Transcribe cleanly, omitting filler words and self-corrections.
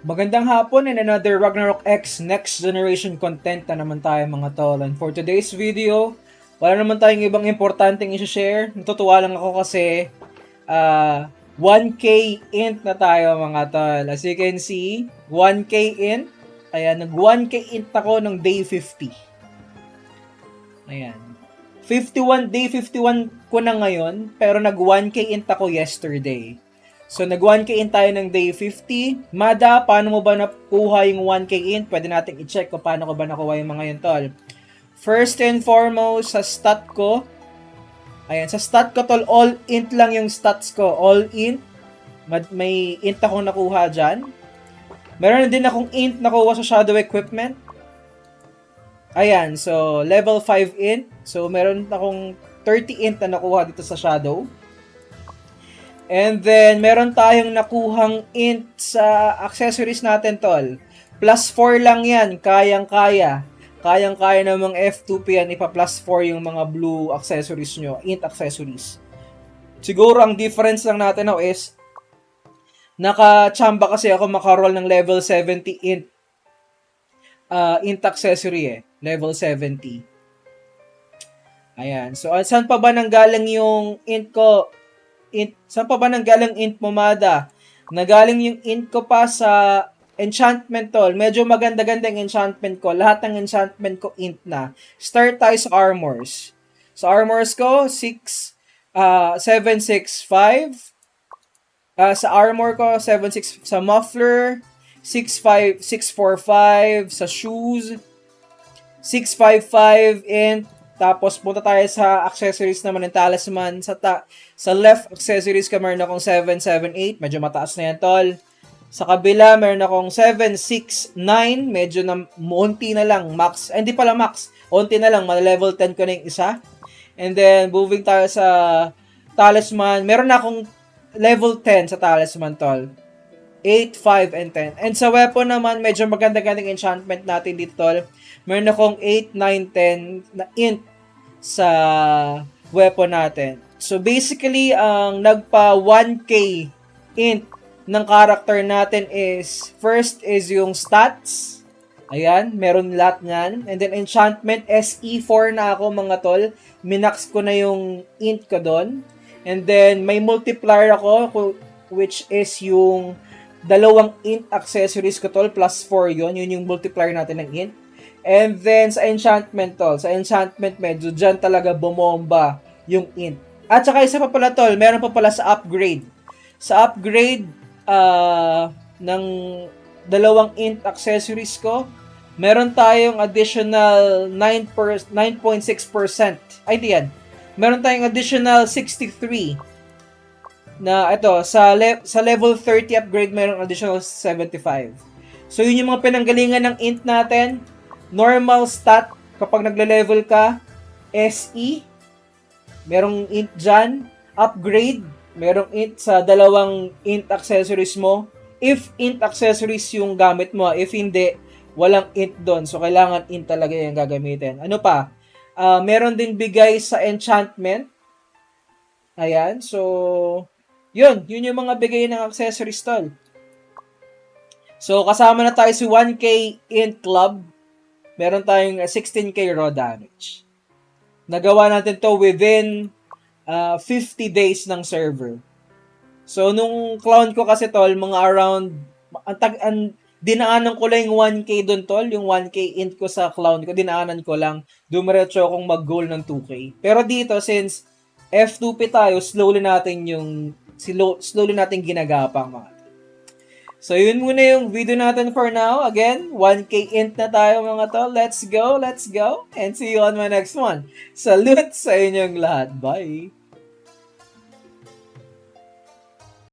Magandang hapon and another Ragnarok X Next Generation content na naman tayo mga tol. And for today's video, wala naman tayong ibang importanteng i-share. Natutuwa lang ako kasi 1K int na tayo mga tol. As you can see, 1K int. Ayan, nag 1K int ako ng day 50. Ayan. day 51 ko na ngayon, pero nag 1K int ako yesterday. So, nag 1K int tayo ng day 50. Mada, paano mo ba nakuha yung 1K int? Pwede natin i-check kung paano ko ba nakuha yung mga yun, tol. First and foremost, sa stat ko. Ayan, sa stat ko, tol, all int lang yung stats ko. All int. May int akong nakuha dyan. Meron din akong int nakuha sa shadow equipment. Ayan, so, level 5 int. So, meron akong 30 int na nakuha dito sa shadow. And then, meron tayong nakuhang int sa accessories natin, tol. Plus 4 lang yan. Kayang-kaya. Kayang-kaya ng mga F2P yan. Ipa-plus 4 yung mga blue accessories nyo. Int accessories. Siguro, ang difference lang natin now is naka-chamba kasi ako makaroll ng level 70 int accessory eh. Level 70. Ayan. So, saan pa ba nanggaling yung int ko? Saan pa ba nanggaling int mo, Mada? Nagaling yung int ko pa sa enchantment, tol. Medyo maganda-ganda yung enchantment ko. Lahat ng enchantment ko int na. Start tayo sa armors. Sa armors ko, 765. Sa armor ko, 76. Sa muffler, 645. Sa shoes, 655 int. Tapos, punta tayo sa accessories naman ng talisman. Sa left accessories ka, meron akong 778. Medyo mataas na yan, tol. Sa kabila, meron akong 769. Medyo na, unti na lang. Max. Hindi pala max. Unti na lang. Level 10 ko na yung isa. And then, moving tayo sa talisman. Meron na akong level 10 sa talisman, tol. 8, 5, and 10. And sa weapon naman, medyo maganda-gandang enchantment natin dito, tol. Meron akong 8, 9, 10 na int sa weapon natin. So, basically, ang nagpa 1K int ng character natin is, first is yung stats. Ayan, meron lahat nyan. And then, enchantment, SE4 na ako, mga tol. Minax ko na yung int ko doon. And then, may multiplier ako, which is yung dalawang int accessories ko, tol, plus 4 yun. Yun yung multiplier natin ng int. And then, sa enchantment, tol. Sa enchantment, medyo dyan talaga bumomba yung int. At saka isa pa pala, tol. Meron pa pala sa upgrade. Sa upgrade ng dalawang int accessories ko, meron tayong additional 9.6%. Ay, di yan. Meron tayong additional 63 na ito, sa level 30 upgrade, meron additional 75. So, yun yung mga pinanggalingan ng int natin. Normal stat, kapag nagle-level ka, SE, merong int dyan. Upgrade, merong int sa dalawang int accessories mo. If int accessories yung gamit mo, if hindi, walang int doon. So, kailangan int talaga yung gagamitin. Ano pa? Meron din bigay sa enchantment. Ayan, so, yun yung mga bigay ng accessories, tol. So, kasama na tayo si 1K int club. Meron tayong 16k raw damage. Nagawa natin to within 50 days ng server. So, nung clown ko kasi, tol, mga around, dinaanan ko lang yung 1k doon, tol. Yung 1k int ko sa clown ko, dinaanan ko lang. Dumiretso akong mag-goal ng 2k. Pero dito, since F2P tayo, slowly natin ginagapang, mga. So, yun muna yung video natin for now. Again, 1K int na tayo, mga tol. Let's go. And see you on my next one. Salute sa inyong lahat. Bye!